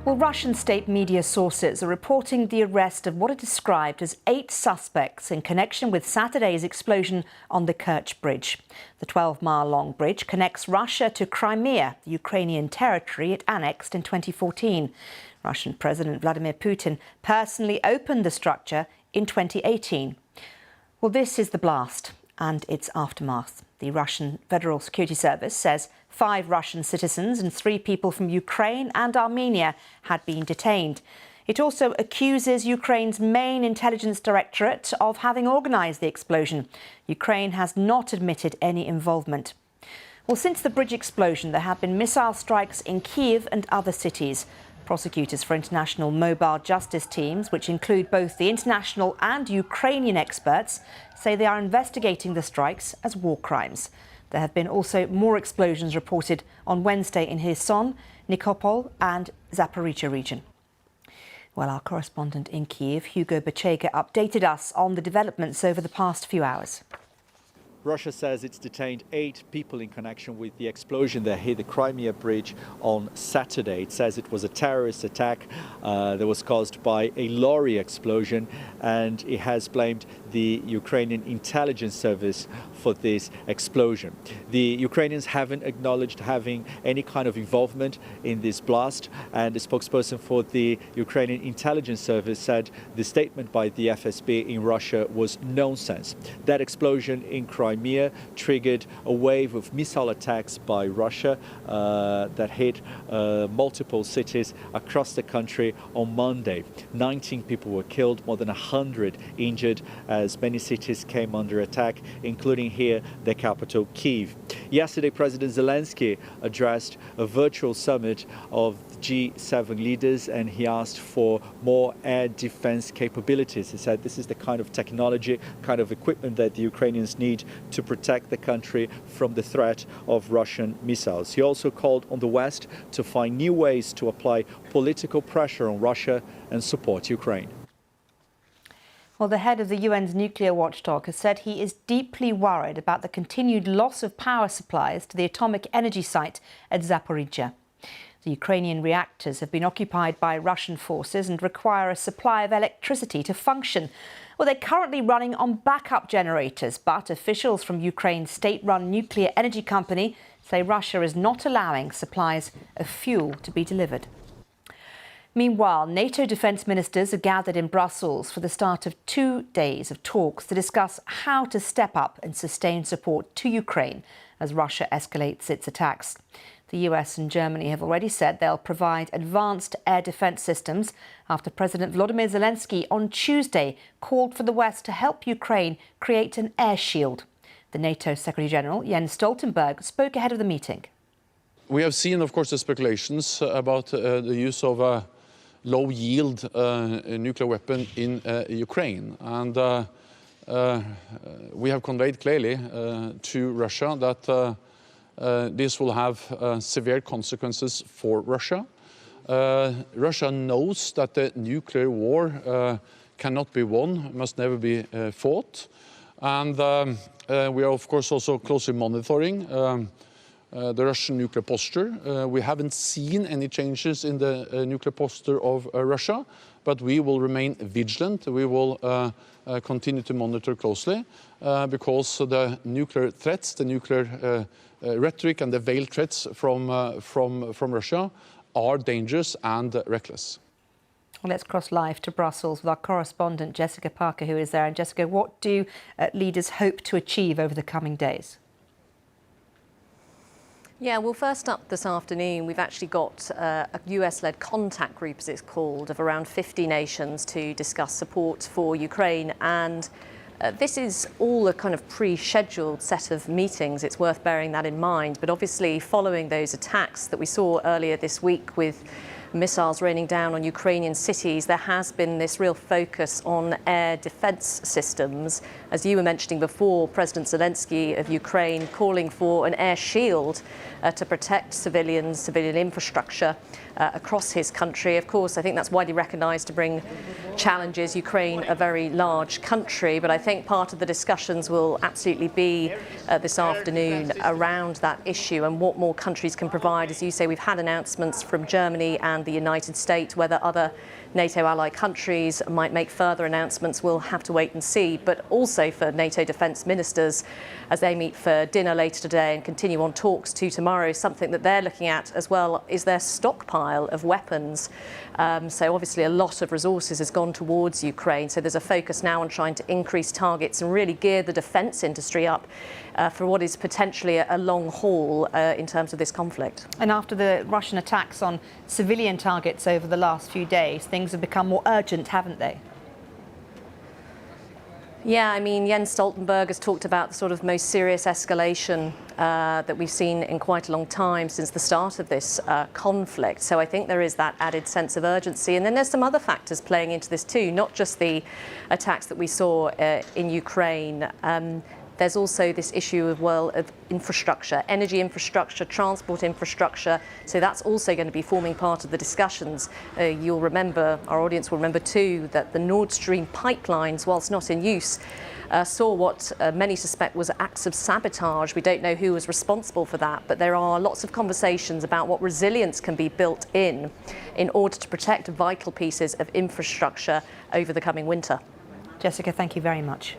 Well, Russian state media sources are reporting the arrest of what are described as 8 suspects in connection with Saturday's explosion on the Kerch Bridge. The 12-mile-long bridge connects Russia to Crimea, the Ukrainian territory it annexed in 2014. Russian President Vladimir Putin personally opened the structure in 2018. Well, this is the blast and its aftermath. The Russian Federal Security Service says 5 Russian citizens and 3 people from Ukraine and Armenia had been detained. It also accuses Ukraine's main intelligence directorate of having organised the explosion. Ukraine has not admitted any involvement. Well, since the bridge explosion, there have been missile strikes in Kyiv and other cities. Prosecutors for international mobile justice teams, which include both the international and Ukrainian experts, say they are investigating the strikes as war crimes. There have been also more explosions reported on Wednesday in Kherson, Nikopol and Zaporizhzhia region. Well, our correspondent in Kyiv, Hugo Bachega, updated us on the developments over the past few hours. Russia says it's detained 8 people in connection with the explosion that hit the Crimea bridge on Saturday. It says it was a terrorist attack that was caused by a lorry explosion, and it has blamed the Ukrainian intelligence service for this explosion. The Ukrainians haven't acknowledged having any kind of involvement in this blast, and the spokesperson for the Ukrainian intelligence service said the statement by the FSB in Russia was nonsense. That explosion in Crimea triggered a wave of missile attacks by Russia that hit multiple cities across the country on Monday. 19 people were killed, more than 100 injured, as many cities came under attack, including here the capital, Kyiv. Yesterday, President Zelensky addressed a virtual summit of G7 leaders, and he asked for more air defense capabilities. He said this is the kind of technology, kind of equipment that the Ukrainians need to protect the country from the threat of Russian missiles. He also called on the West to find new ways to apply political pressure on Russia and support Ukraine. Well, the head of the UN's nuclear watchdog has said he is deeply worried about the continued loss of power supplies to the atomic energy site at Zaporizhzhia. The Ukrainian reactors have been occupied by Russian forces and require a supply of electricity to function. Well, they're currently running on backup generators, but officials from Ukraine's state-run nuclear energy company say Russia is not allowing supplies of fuel to be delivered. Meanwhile, NATO defence ministers are gathered in Brussels for the start of 2 days of talks to discuss how to step up and sustain support to Ukraine as Russia escalates its attacks. The US and Germany have already said they'll provide advanced air defence systems after President Volodymyr Zelensky on Tuesday called for the West to help Ukraine create an air shield. The NATO Secretary-General, Jens Stoltenberg, spoke ahead of the meeting. We have seen, of course, the speculations about the use of a low-yield nuclear weapon in Ukraine. And we have conveyed clearly to Russia that this will have severe consequences for Russia. Russia knows that the nuclear war cannot be won, must never be fought. And we are, of course, also closely monitoring the Russian nuclear posture. We haven't seen any changes in the nuclear posture of Russia, but we will remain vigilant. We will continue to monitor closely because the nuclear threats, the nuclear rhetoric and the veiled threats from Russia are dangerous and reckless. Well, let's cross live to Brussels with our correspondent Jessica Parker, who is there. And Jessica, what do leaders hope to achieve over the coming days? Yeah, well, first up this afternoon, we've actually got a US-led contact group, as it's called, of around 50 nations to discuss support for Ukraine. And this is all a kind of pre-scheduled set of meetings. It's worth bearing that in mind. But obviously, following those attacks that we saw earlier this week with missiles raining down on Ukrainian cities, there has been this real focus on air defense systems. As you were mentioning before, President Zelensky of Ukraine calling for an air shield to protect civilian infrastructure across his country. Of course, I think that's widely recognised to bring challenges. Ukraine, a very large country, but I think part of the discussions will absolutely be this afternoon around that issue and what more countries can provide. As you say, we've had announcements from Germany and the United States. Whether other NATO ally countries might make further announcements, we'll have to wait and see. But also for NATO defence ministers, as they meet for dinner later today and continue on talks to tomorrow, something that they're looking at as well is their stockpile of weapons. So obviously a lot of resources has gone towards Ukraine. So there's a focus now on trying to increase targets and really gear the defence industry up for what is potentially a long haul in terms of this conflict. And after the Russian attacks on civilian targets over the last few days, things have become more urgent, haven't they? Yeah, I mean, Jens Stoltenberg has talked about the sort of most serious escalation that we've seen in quite a long time since the start of this conflict. So I think there is that added sense of urgency. And then there's some other factors playing into this too, not just the attacks that we saw in Ukraine. There's also this issue of infrastructure, energy infrastructure, transport infrastructure. So that's also going to be forming part of the discussions. You'll remember, our audience will remember too, that the Nord Stream pipelines, whilst not in use, saw what many suspect was acts of sabotage. We don't know who was responsible for that, but there are lots of conversations about what resilience can be built in order to protect vital pieces of infrastructure over the coming winter. Jessica, thank you very much.